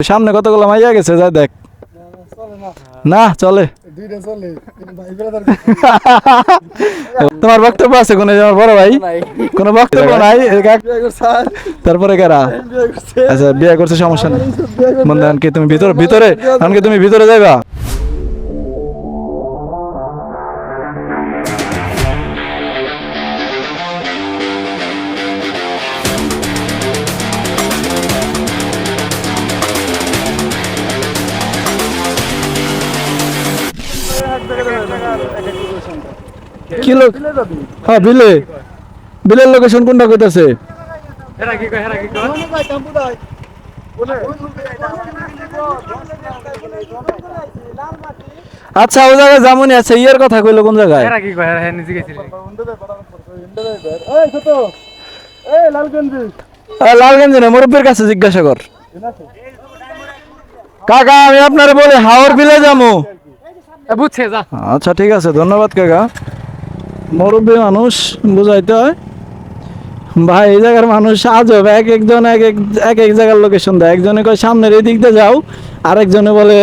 সামনে কতগুলো মাইয়া গেছে, যা দেখ। না চলে। তোমার বক্তব্য আছে কোন বড় ভাই? কোন বক্তব্য নাই? তারপরে কারা? আচ্ছা বিয়ে করছে, সমস্যা নেই। বন্ধু আনকি তুমি ভিতরে ভিতরে আনকি তুমি ভিতরে যাইবা? কি লোক? হ্যাঁ বিলে। বিলের লোকেশন কোনটা কইতাছে? আচ্ছা ওই জায়গায় যেমনই আছে, ইয়ের কথা কইলো কোন জায়গায়? লালগঞ্জ না, মুরব্বীর কাছে জিজ্ঞাসা কর। কাকা আমি আপনারে বলি হাওর বিলে যাবো। বুঝছে যা। আচ্ছা ঠিক আছে, ধন্যবাদ কাকা। মুরব্বী মানুষ, বুঝাইতে হয় ভাই। এই জায়গার মানুষ আজব, এক একজন এক এক জায়গার লোকেশন দেয়। একজনে কয় সামনের এই দিক দিয়ে যাও, আরেকজনে বলে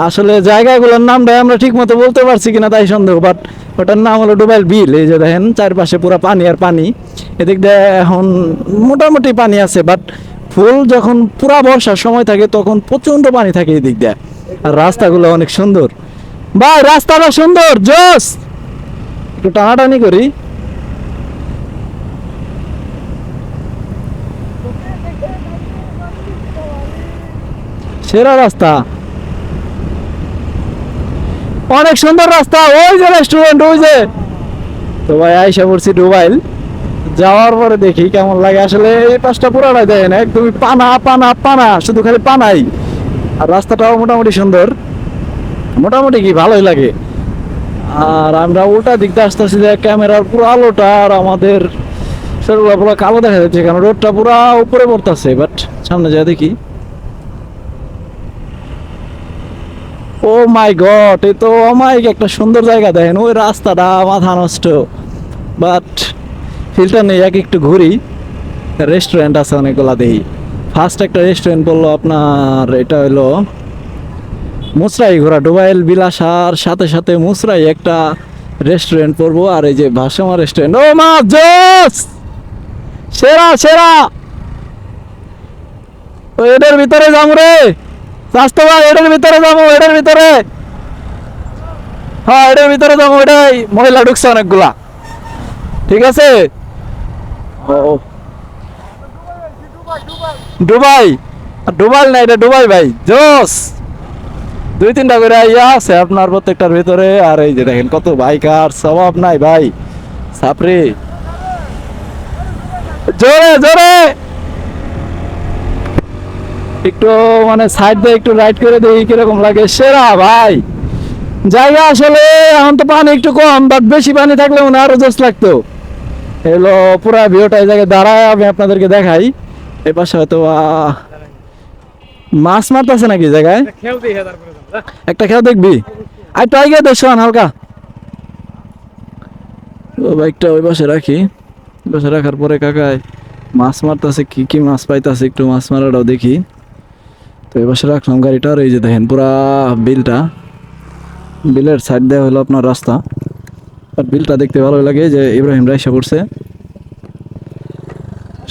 আসলে জায়গাগুলোর নামটা আমরা ঠিক মতো বলতে পারছি কিনা তাই সন্দেহ। বাট ওটার নাম হলো ডুবাইল বিল। এই যে দেখেন চারপাশে পুরো পানি আর পানি। এদিক দিয়ে এখন মোটামুটি পানি আছে, বাট ফুল যখন পুরা বর্ষার সময় থাকে তখন প্রচন্ড পানি থাকে এই দিক দিয়ে। আর রাস্তাগুলো অনেক সুন্দর ভাই, রাস্তাটা সুন্দর, জোস। একটু টানাটানি করি। সেরা রাস্তা, অনেক সুন্দর রাস্তা। ওই যে রেস্টুরেন্ট, ওই যে। তো ভাই আইসা পড়ছি ডুবাইল। যাওয়ার পরে দেখি কেমন লাগে। আসলে এই পাশটা পুরাটাই দেয় না, একদমই পানা পানা পানা, শুধু খালি পানাই। আর রাস্তাটাও মোটামুটি সুন্দর, মোটামুটি কি ভালোই লাগে। আর আমরা উল্টা দিক দিয়ে আসতেছি, যে ক্যামেরার পুরো আলোটা আর আমাদের শরীরটা পুরো কালো দেখা যাচ্ছে, কারণ রোডটা পুরো উপরে পড়তেছে। বাট সামনে যা দেখি, ও মাই গড, এই তো অমাইক একটা সুন্দর জায়গা। দেখেন ওই রাস্তাটা মাথা নষ্ট, বাট ফিল্টার নেই। একটু ঘুরি, রেস্টুরেন্ট আছে অনেকগুলা দেখি। ফার্স্ট একটা রেস্টুরেন্ট বললো আপনার, এটা হলো মুসরাই ঘোরা। ডুবাইল বিলাসার সাথে সাথে মুসরাই একটা রেস্টুরেন্ট পড়বো। আর এই যে ভাসমান রেস্টুরেন্ট, ও মা জোস, সেরা সেরা। এটার ভিতরে যাবো রে রাস্তা ভাই, এটার ভিতরে যাবো, এটার ভিতরে। হ্যাঁ এটার ভিতরে যাবো। এটাই মহিলা ঢুকছে অনেকগুলা, ঠিক আছে। ও ডুবাই, ডুবাইল না, এটা ডুবাই ভাই, জোস। দুই তিনটা করে ইয়া আছে আপনার প্রত্যেকটার ভিতরে। আর এই যে দেখেন কত বাইকার, স্বভাব নাই ভাই, সাপরে। জোরে জোরে একটু মানে সাইড দিয়ে একটু রাইড করে দেখি কিরকম লাগে। সেরা ভাই জায়গা। আসলে এখন তো পানি একটু কম, বাট বেশি পানি থাকলে মনে আরো জোস লাগতো। এলো পুরা ভিউটা এই জায়গায় দাঁড়ায় আমি আপনাদেরকে দেখাই। এই পাশে হয়তো মাছ মারতেছে নাকি জায়গায়, একটা খেয়াল দেখবি। আর একটু আগে দেখছো হালকা। বাইকটা ওই পাশে রাখি, ওই পাশে রাখার পরে কাকায় মাছ মারতেছে, কি কি মাছ পাইতেছে একটু মাছ মারাটাও দেখি। তো এই পাশে রাখলাম গাড়িটা। আর এই যে দেখেন পুরা বিলটা, বিলের সাইড দেওয়া হলো আপনার রাস্তা। আর বিলটা দেখতে ভালো লাগে, যে ইব্রাহিম রাইসা পড়ছে।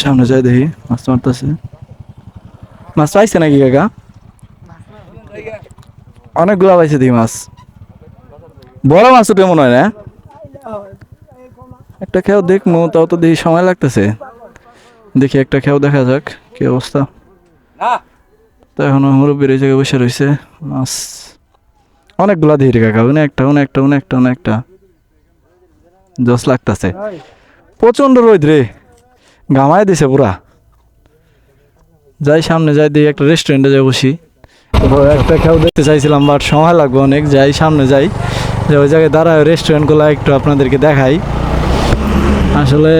সামনে যাই দেখি মাছ মারতেছে। মাছ পাইছে নাকি কাকা? অনেকগুলা পাইছে দেখি মাছ, বড় মাছ উঠে মনে হয় না। একটা খেয়াও দেখবো, তাও তো দেখি সময় লাগতেছে। দেখি একটা খেয়াও দেখা যাক কি অবস্থা। তো এখনো মুরব্বীর এই জায়গায় বসে রয়েছে। মাছ অনেকগুলা দিয়ে কাকা, অনেকটা অনেকটা অনেকটা অনেকটা জোস লাগতেছে। প্রচন্ড রোদ রে, ঘামায় দিছে পুরা। যাই সামনে যাই, দিয়ে একটা রেস্টুরেন্টে যাই বসি। একটা খেয়াও দেখতে চাইছিলাম, বাট সময় লাগবে অনেক। যাই সামনে যাই, যে ওই জায়গায় দাঁড়ায় রেস্টুরেন্টগুলো একটু আপনাদেরকে দেখাই। আসলে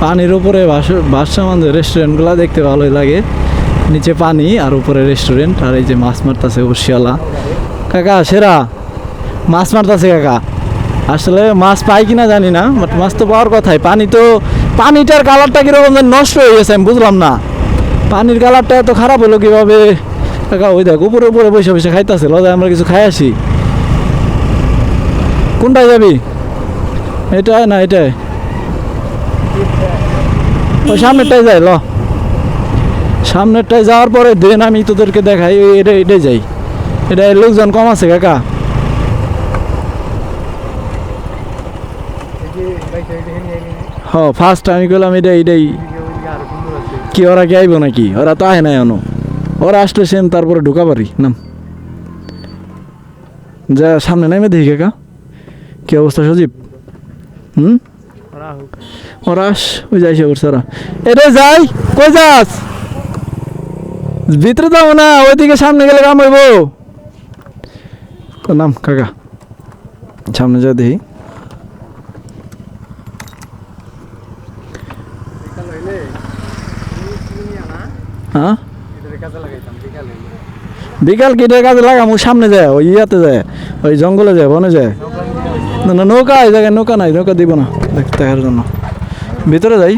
পানির উপরে ভাসমান রেস্টুরেন্টগুলো দেখতে ভালোই লাগে। নিচে পানি আর উপরে রেস্টুরেন্ট। আর এই যে মাছ মারতেছে বসিয়ালা কাকা, সেরা মাছ মারতেছে কাকা। আসলে মাছ পাই কিনা জানি না, বাট মাছ তো পাওয়ার কথাই। পানি তো, পানিটার কালারটা কিরকম নষ্ট হয়ে গেছে, আমি বুঝলাম না। পানির কালারটা এত খারাপ হলো কিভাবে কাকা ওই দেখ উপরে উপরে বসে বসে খাইতেছে লজা আমরা কিছু খাই আসি কোনটায় যাবি এটাই না এটাই ওই সামনেরটাই যাই ল সামনেরটায় যাওয়ার পরে দেন আমি তোদেরকে দেখাই এটাই যাই এটা লোকজন কম আছে কাকা হ্যাঁ ফার্স্ট আমি গেলাম এটাই কি ওরা কি আইব নাকি ওরা তো আহে নাই এনো ওরা আসলে সেন তারপরে ঢুকা পারি নাম যা সামনে নামে দেখি কাকা কি অবস্থা সজীব ওরা আস ওই যাইছে করছে ওরা এটাই যাই কই যাস ভিতরে যাবো না ওইদিকে সামনে গেলে কাম হইব নাম কাকা সামনে যা দেখি হ্যাঁ বিকাল কিটার কাজে লাগাম ওই সামনে যায় ওই ইয়াতে যায় ওই জঙ্গলে যায় বনে যায় না না নৌকা এই জায়গায় নৌকা নাই নৌকা দিব না দেখতে দেখার জন্য ভিতরে যাই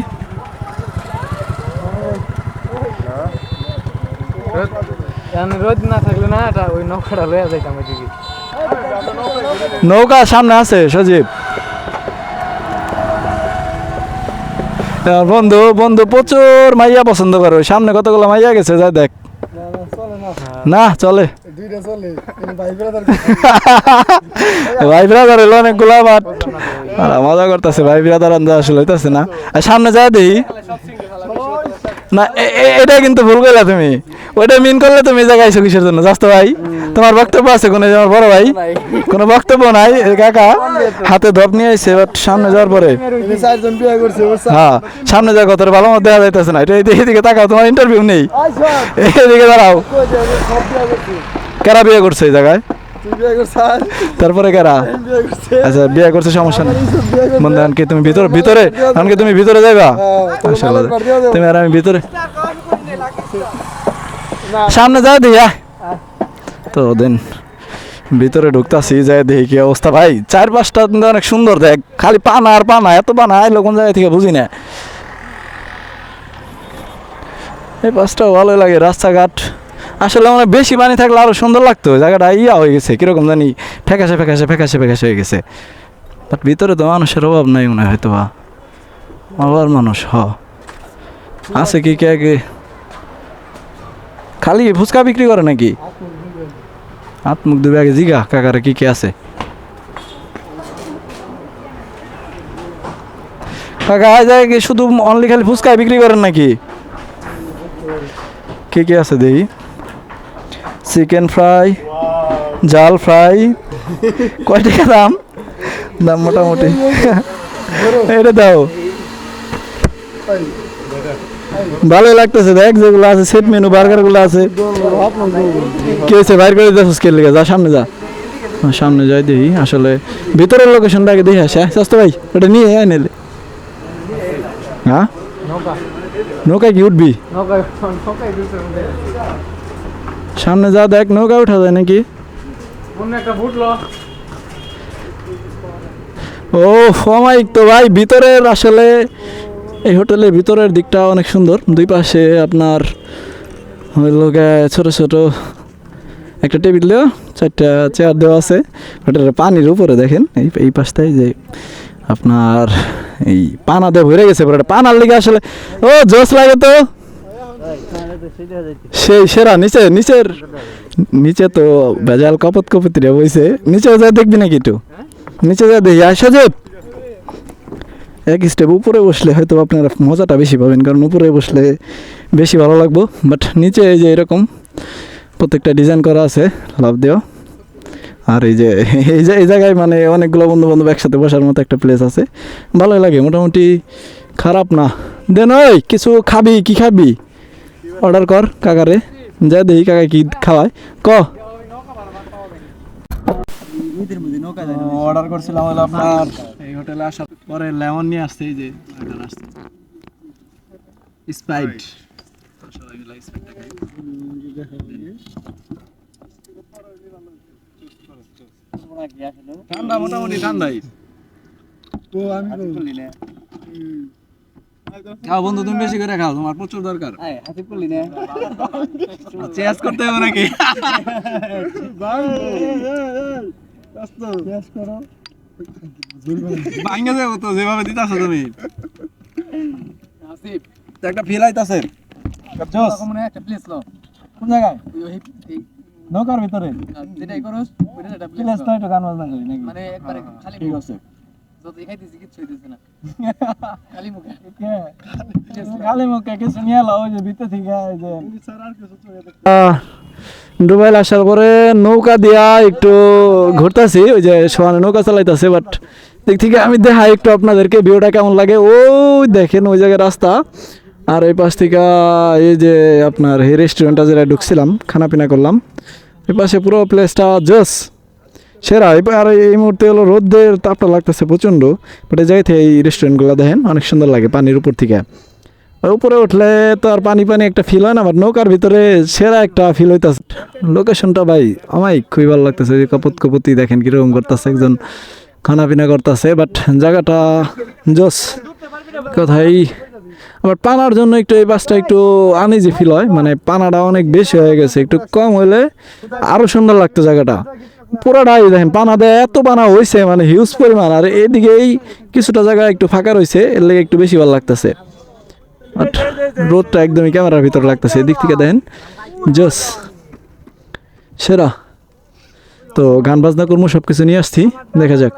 রোদ না থাকলে না ওই নৌকাটা লইয়া যাইতাম ওইদিকে নৌকা সামনে আছে সজীব বন্ধু বন্ধু প্রচুর মাইয়া পছন্দ করে সামনে কতগুলো মাইয়া গেছে যা দেখ না চলে ভাই ব্রাদার এলো অনেকগুলা বাট মজা করতেছে ভাই ব্রাদার আন্দা আসলে হইতেছে না সামনে যায় দেখি না এটা কিন্তু ভুল করলে তুমি ওইটা মিন করলে তুমি জায়গায় আইছো কিসের জন্য জাস্ত ভাই তোমার বক্তব্য আছে কোনো আমার বড় ভাই কোনো বক্তব্য নাই কাকা হাতে ধপ নিয়ে আইছে বাট সামনে যাওয়ার পরে হ্যাঁ সামনে যাওয়ার কথা ভালো মতো দেখা যাইতেছে না এটা এদিকে তাকাও তোমার ইন্টারভিউ নেই এদিকে দাঁড়াও কারা বিয়ে করছে এই জায়গায় তারপরে কারা আচ্ছা বিয়ে করছে সমস্যা নেই বন্ধু আনকি তুমি ভিতরে আনকি তুমি ভিতরে যাইবা তুমি আর আমি ভিতরে সামনে যাই দিয়া তো দেন ভিতরে ঢুকতাছি যাই দেখি কি অবস্থা ভাই 4-5টা অনেক সুন্দর দেখ খালি পানা আর পানা এত পানা আইলো কোন জায়গা থেকে বুঝি না এই পাঁচটাও ভালোই লাগে রাস্তাঘাট আসলে মানে বেশি পানি থাকলে আরো সুন্দর লাগতো জায়গাটা ইয়া হয়ে গেছে কিরকম জানি ফ্যাকাশে হয়ে গেছে বাট ভিতরে তো মানুষের অভাব নাই মনে হয় হয়তো আবার মানুষ আছে কি কে খালি ফুচকা বিক্রি করে নাকি হাত মুখ ধুবে আগে জিগা কাকারে কি আছে কাকা যায় কি শুধু অনলি খালি ফুচকা বিক্রি করেন নাকি কি আছে দেখি চিকেন ফ্রাই জাল ফ্রাই কয় টাকা দাম দাম মোটামুটি এটা দাও ভালোই লাগতেছে দেখ যেগুলো আছে সেট মেনু বার্গার গুলো আছে কি হয়েছে বাইর করে দিতেছ স্কেল লেগে যা সামনে যাই দেখি আসলে ভিতরের লোকেশনটা আগে দেখে আসে সস্তা ভাই ওটা নিয়ে নিলে হ্যাঁ নৌকায় কি উঠবি সামনে যা দেখ নৌকা উঠা যায় নাকি ও ফমাইক তো ভাই ভিতরের আসলে এই হোটেলের ভিতরের দিকটা অনেক সুন্দর দুই পাশে আপনার ছোট ছোট একটা টেবিল দেওয়া 4টা চেয়ার দেওয়া আছে হোটেলের পানির উপরে দেখেন এই পাশটাই যে আপনার এই পানা দিয়ে ভরে গেছে পানার লিগে আসলে ও জোশ লাগে তো সেই সেরা নিচে তো ভেজাল কপতিরা বইছে নিচেও যা দেখবি নাকি একটু নিচে যা দেখি আসা যে এক স্টেপ উপরে বসলে হয়তো আপনারা মজাটা বেশি পাবেন কারণ উপরে বসলে বেশি ভালো লাগবো বাট নিচে এই যে এরকম প্রত্যেকটা ডিজাইন করা আছে লাভ দেওয়া আর এই জায়গায় মানে অনেকগুলো বন্ধু বান্ধব একসাথে বসার মতো একটা প্লেস আছে ভালোই লাগে মোটামুটি খারাপ না দেন ওই কিছু খাবি কি খাবি অর্ডার কর কাকারে যা দেখি কাকা কি খাওয়ায় অর্ডার করছিলাম হলো আপনার এই হোটেলে আসার পরে লেমন নিয়ে আসছে এই যে স্প্রাইট সবাই মিলে স্প্রাইটটা খাই ঠান্ডা মোটামুটি ঠান্ডাই তো আমি খাও বন্ধু, তুমি বেশি করে খাও, তোমার প্রচুর দরকার। চেস করতে হবে নাকি? ভাঙে যাবো তো যেভাবে দিতাছো তুমি। তো একটা ফিল আইতাছে। কোন জায়গায়? নৌকার ভিতরে। যেটাই করস ওইটা একটা প্লেস তো একটু গান বাজনা করি নাকি? মানে একবারে খালি ঠিক আছে। যতই খাইতেছি কিচ্ছু হইতেছে না খালি মুখে খালি মুখে কিছু নিয়ে এলো, ওই যে ভিতর থেকে এই যে ডুবাইল আসার পরে নৌকা দিয়া একটু ঘুরতেছি, ওই যে সোহানে নৌকা চালাইতেছে। বাট দিক থেকে আমি দেখাই একটু আপনাদেরকে ভিউটা কেমন লাগে। ওই দেখেন ওই জায়গায় রাস্তা, আর এই পাশ থেকে এই যে আপনার এই রেস্টুরেন্টটা যেটা ঢুকছিলাম, খানা পিনা করলাম, এই পাশে পুরো প্লেসটা জস সেরা। আর এই মুহূর্তে হলো রোদের তাপটা লাগতেছে প্রচণ্ড, বাট এই জায়গায় থেকে এই রেস্টুরেন্টগুলো দেখেন অনেক সুন্দর লাগে পানির উপর থেকে। আর উপরে উঠলে তো আর পানি পানি একটা ফিল হয় না, বাট নৌকার ভিতরে সেরা একটা ফিল হইতেছে। লোকেশনটা ভাই আমায় খুবই ভালো লাগতেছে। যে কপত কপতি দেখেন কীরকম করতেছে, একজন খানা পিনা করতেছে, বাট জায়গাটা জস কোথায়। আবার পানার জন্য একটু এই বাসটা একটু আনইজি ফিল হয়, মানে পানাটা অনেক বেশি হয়ে গেছে, একটু কম হইলে আরও সুন্দর লাগতো জায়গাটা। পুরাটাই দেখেন পানা দেয়, এত পানা হয়েছে মানে হিউজ পরিমাণ। আর এদিকেই কিছুটা জায়গা একটু ফাঁকা রয়েছে, এর লেগে একটু বেশি ভালো লাগতেছে। বাট রোদটা একদমই ক্যামেরার ভিতরে লাগতেছে, এদিক থেকে দেখেন জস সেরা। তো গান বাজনা করবো, সব কিছু নিয়ে আসছি, দেখা যাক।